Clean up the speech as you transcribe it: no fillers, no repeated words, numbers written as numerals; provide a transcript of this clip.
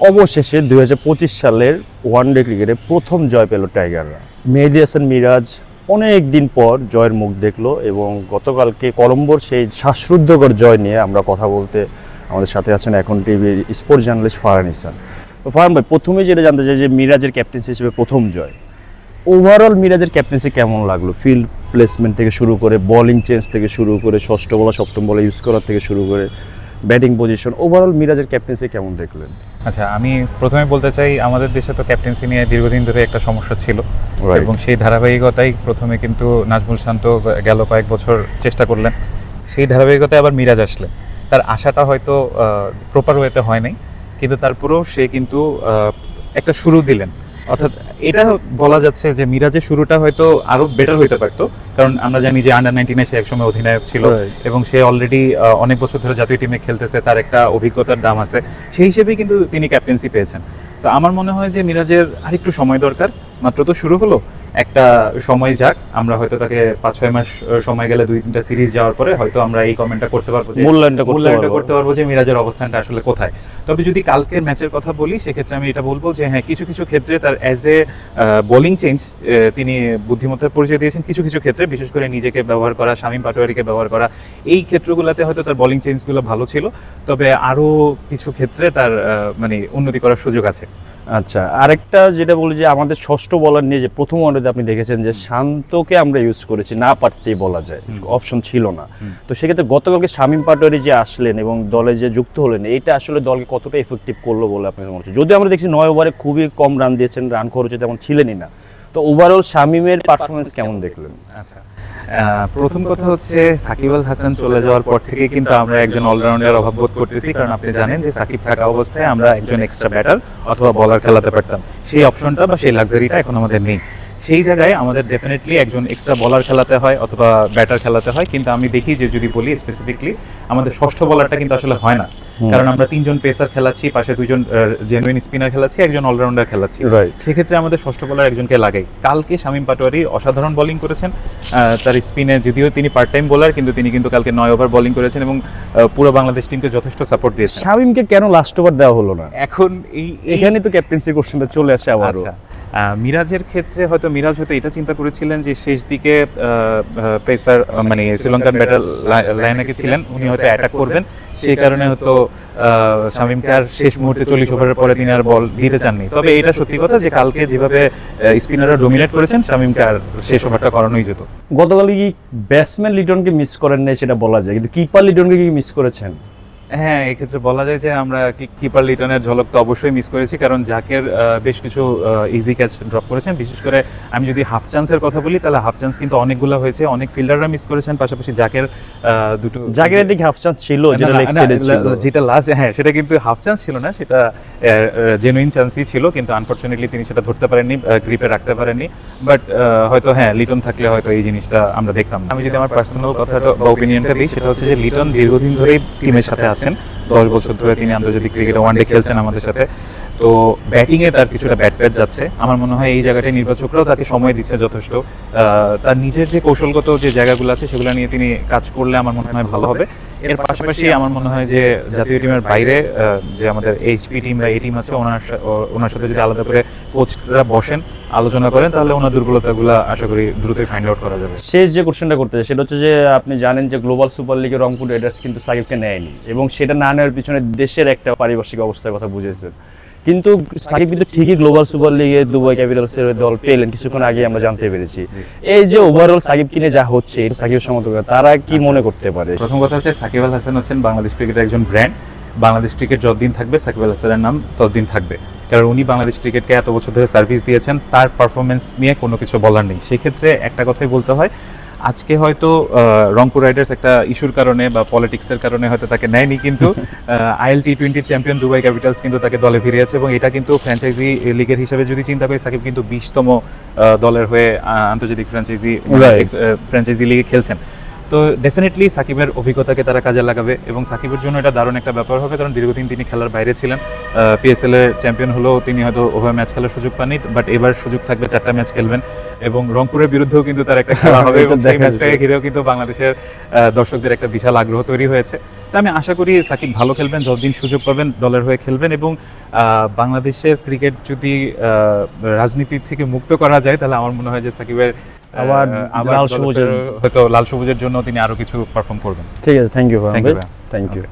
অবশেষে 2025 সালের ওয়ানডে ক্রিকেটে প্রথম জয় পেল টাইগাররা। মেহেদী হাসান মিরাজ অনেক দিন পর জয়ের মুখ দেখলো এবং গতকালকে কলম্বোর সেই শ্বাসরুদ্ধকর জয় নিয়ে আমরা কথা বলতে আমাদের সাথে আছেন এখন টিভির স্পোর্টস জার্নালিস্ট ফারহান ইহসান। তো ফারহান ভাই, প্রথমেই যেটা জানতে চাই যে মিরাজের ক্যাপ্টেন্সি হিসেবে প্রথম জয়, ওভারঅল মিরাজের ক্যাপ্টেন্সি কেমন লাগলো? ফিল্ড প্লেসমেন্ট থেকে শুরু করে বোলিং চেঞ্জ থেকে শুরু করে ষষ্ঠ বলা সপ্তম বলা ইউজ করার থেকে শুরু করে ব্যাটিং পজিশন, ওভারঅল মিরাজের ক্যাপ্টেন্সি কেমন দেখলেন? আচ্ছা, আমি প্রথমে বলতে চাই আমাদের দেশে তো ক্যাপ্টেন্সি নিয়ে দীর্ঘদিন ধরে একটা সমস্যা ছিল এবং সেই ধারাবাহিকতায় প্রথমে কিন্তু নাজমুল শান্ত গেল কয়েক বছর চেষ্টা করলেন, সেই ধারাবাহিকতায় আবার মিরাজ আসলেন। তার আশাটা হয়তো প্রপার ওয়েতে হয় নাই, কিন্তু তারপরেও সে কিন্তু একটা শুরু দিলেন। অর্থাৎ এটা বলা যাচ্ছে যে মিরাজের শুরুটা হয়তো আরো বেটার হইতে পারতো, কারণ আমরা জানি যে আন্ডার-19 সে একসময় অধিনায়ক ছিল এবং সে অলরেডি অনেক বছর ধরে জাতীয় টিমে খেলতেছে, তার একটা অভিজ্ঞতার দাম আছে, সেই হিসেবেই কিন্তু তিনি ক্যাপ্টেন্সি পেয়েছেন। তো আমার মনে হয় যে মিরাজের আরেকটু সময় দরকার, মাত্র তো শুরু হলো, একটা সময় যাক, আমরা হয়তো তাকে 5-6 মাস সময় গেলে 2-3টা সিরিজ যাওয়ার পরে হয়তো আমরা এই কমেন্টটা করতে পারবো, যে মূল্যায়নটা করতে পারবো যে মিরাজের অবস্থানটা আসলে কোথায়। তবে যদি কালকের ম্যাচের কথা বলি, সেক্ষেত্রে আমি এটা বলবো যে হ্যাঁ, কিছু কিছু ক্ষেত্রে তার অ্যাজ এ বোলিং চেঞ্জ তিনি বুদ্ধিমত্তার পরিচয় দিয়েছেন। কিছু কিছু ক্ষেত্রে বিশেষ করে নিজেকে ব্যবহার করা, শামীম পাটোয়ারিকে ব্যবহার করা, এই ক্ষেত্রগুলোতে হয়তো তার বোলিং চেঞ্জগুলো ভালো ছিল, তবে আরও কিছু ক্ষেত্রে তার মানে উন্নতি করার সুযোগ আছে। আচ্ছা, আরেকটা যেটা বলি যে আমাদের ষষ্ঠ বলার নিয়ে যে প্রথম ওয়ানডেতে আপনি দেখেছেন যে শান্তকে আমরা ইউজ করেছি না পারতেই বলা যায়, অপশন ছিল না। তো সেক্ষেত্রে গতকালকে শামীম পাটোয়ারি যে আসলেন এবং দলে যে যুক্ত হলেন, এইটা আসলে দলকে কতটা এফেক্টিভ করলো বলে আপনার মনে হচ্ছে? যদিও আমরা দেখছি 9 ওভারে খুবই কম রান দিয়েছেন, রান খরচে তেমন ছিলেনই না, তো ওভারঅল শামীমের পারফরমেন্স কেমন দেখলেন? আচ্ছা, প্রথম কথা হচ্ছে সাকিব আল হাসান চলে যাওয়ার পর থেকে কিন্তু আমরা একজন অলরাউন্ডার অভাব বোধ করতেছি, কারণ আপনি জানেন যে সাকিব থাকা অবস্থায় আমরা একজন এক্সট্রা ব্যাটার অথবা বলার খেলাতে পারতাম, সেই অপশনটা বা সেই লাক্সারিটা এখন আমাদের নেই। সেই জায়গায় আমাদের ডেফিনেটলি একজন এক্সট্রা বলার খেলাতে হয় অথবা ব্যাটার খেলাতে হয়, কিন্তু আমি দেখি যে যদি বলি স্পেসিফিকলি আমাদের ষষ্ঠ বলারটা কিন্তু আসলে হয় না, কারণ আমরা 3জন পেসার খেলাচ্ছি, পাশে 2জন জেনুইন স্পিনার খেলাচ্ছি, একজন অলরাউন্ডার খেলাচ্ছি, সেক্ষেত্রে আমাদের ষষ্ঠ বলার একজনকে লাগাই। কালকে শামীম পাটোয়ারি অসাধারণ বোলিং করেছেন, তার স্পিনে যদিও তিনি পার্ট টাইম বোলার, কিন্তু তিনি কিন্তু কালকে 9 ওভার বোলিং করেছেন এবং পুরো বাংলাদেশ টিমকে যথেষ্ট সাপোর্ট দিয়েছেন। শামীমকে কেন লাস্ট ওভার দেওয়া হলো না? এখন এখানে তো ক্যাপ্টেন্সি কোশ্চেনটা চলে আসে আবার। মিরাজের ক্ষেত্রে হয়তো মিরাজ হয়তো এটা চিন্তা করেছিলেন যে শেষ দিকে পেসার মানে শ্রীলঙ্কান ব্যাটার লাইনাকে ছিলেন, উনি হয়তো অ্যাটাক করবেন, সেই কারণে হয়তো শামীমকে আর শেষ মুহূর্তে 40 ওভারের পরে তিনি আর বল দিতে চাননি। তবে এটা সত্যি কথা যে কালকে যেভাবে স্পিনাররা ডমিনেট করেছেন, শামীমকে আর শেষ ওভারটা করানোই যেত। গতকাল কি ব্যাটসম্যান লিটনকে মিস করেন নাই সেটা বলা যায়, কিন্তু কিপার লিটনকে কি মিস করেছেন? হ্যাঁ, এক্ষেত্রে বলা যায় যে আমরা কিপার লিটনের ঝলক তো অবশ্যই মিস করেছি, কারণ জাকের বেশ কিছু ইজি ক্যাচ ড্রপ করেছেন। বিশেষ করে আমি যদি হাফ চান্সের কথা বলি, তাহলে হাফ চান্স কিন্তু অনেকগুলো হয়েছে, অনেক ফিল্ডাররা মিস করেছেন, পাশাপাশি জাকের জাকের একটি হাফ চান্স ছিল যেটা লাস্ট, হ্যাঁ সেটা কিন্তু হাফ চান্স ছিল না, সেটা জেনুইন চান্সই ছিল, কিন্তু আনফরচুনেটলি তিনি সেটা ধরতে পারেননি, গ্রিপে রাখতে পারেননি। বাট হয়তো হ্যাঁ, লিটন থাকলে হয়তো এই জিনিসটা আমরা দেখতাম। আমি যদি আমার পার্সোনাল কথাটা বা ওপিনিয়নটা দিই, সেটা হচ্ছে যে লিটন দীর্ঘদিন ধরেই টিমের সাথে 10 বছর ধরে তিনি আন্তর্জাতিক ক্রিকেটে ওয়ানডে খেলছেন আমাদের সাথে, তো ব্যাটিংয়ে তার কিছুটা ব্যাট প্যাচ যাচ্ছে। আমার মনে হয় এই জায়গাটায় নির্বাচকরাও তাকে সময় দিচ্ছে যথেষ্ট, তার নিজের যে কৌশলগত যে জায়গাগুলো আছে সেগুলো নিয়ে তিনি কাজ করলে আমার মনে হয় ভালো হবে। এর পাশাপাশি আমার মনে হয় যে জাতীয় টিমের বাইরে যে আমাদের এইচপি টিম বা এই টিম আছে, ওনার সাথে যদি আলাদা করে কোচরা বসেন, আলোচনা করেন, তাহলে ওনার দুর্বলতাগুলো আশা করি দ্রুতই ফাইন্ড আউট করা যাবে। শেষ যে কোশ্চেনটা করতে চাই সেটা হচ্ছে যে আপনি জানেন যে গ্লোবাল সুপার লিগে রংপুর রাইডার্স কিন্তু সাকিবকে নেয়নি এবং সেটা না নেওয়ার পিছনে দেশের একটা পারিপার্শ্বিক অবস্থার কথা বুঝেছেন, কিন্তু সাকিব কিন্তু ঠিকই গ্লোবাল সুপার লিগে দুবাই ক্যাপিটালসের দল পেলেন কিছুক্ষণ আগে আমরা জানতে পেরেছি। এই যে ওভারঅল সাকিব কিনে যা হচ্ছে, সাকিবের সমর্থকরা তারা কি মনে করতে পারে? প্রথম কথা হচ্ছে সাকিব আল হাসান হচ্ছেন বাংলাদেশ ক্রিকেটের একজন ব্র্যান্ড, বাংলাদেশ ক্রিকেট যতদিন থাকবে সাকিব আল হাসানের নাম ততদিন থাকবে, কারণ উনি বাংলাদেশ ক্রিকেটকে এত বছর ধরে সার্ভিস দিয়েছেন, তার পারফরমেন্স নিয়ে কোনো কিছু বলার নেই। সেক্ষেত্রে একটা কথাই বলতে হয়, আজকে হয়তো রংপুর রাইডার্স একটা ইস্যুর কারণে বা পলিটিক্সের কারণে হয়তো তাকে নেয়নি, কিন্তু আইএল টি20 চ্যাম্পিয়ন দুবাই ক্যাপিটালস কিন্তু তাকে দলে ফিরিয়েছে এবং এটা কিন্তু ফ্র্যাঞ্চাইজি লিগের হিসেবে যদি চিন্তা করি, সাকিব কিন্তু 20তম দলের হয়ে আন্তর্জাতিক ফ্র্যাঞ্চাইজি লিগে খেলছেন। তো ডেফিনেটলি সাকিবের অভিজ্ঞতাকে তারা কাজে লাগাবে এবং সাকিবের জন্য এটা দারুণ একটা ব্যাপার হবে, কারণ দীর্ঘদিন তিনি খেলার বাইরে ছিলেন। পিএসএল এর চ্যাম্পিয়ন হলেও তিনি হয়তো ওভাবে ম্যাচ খেলার সুযোগ পাননি, বাট এবার সুযোগ থাকবে, 4টা ম্যাচ খেলবেন এবং রংপুরের বিরুদ্ধেও কিন্তু তার একটা খেলা হবে এবং সেই ম্যাচটাকে ঘিরেও কিন্তু বাংলাদেশের দর্শকদের একটা বিশাল আগ্রহ তৈরি হয়েছে। তো আমি আশা করি সাকিব ভালো খেলবেন, যতদিন সুযোগ পাবেন দলের হয়ে খেলবেন এবং বাংলাদেশের ক্রিকেট যদি রাজনীতি থেকে মুক্ত করা যায় তাহলে আমার মনে হয় যে সাকিবের আবার লাল সবুজের হয়তো লাল সবুজের জন্য তিনি আরো কিছু পারফর্ম করবেন। ঠিক আছে, thank you Thank you, thank you.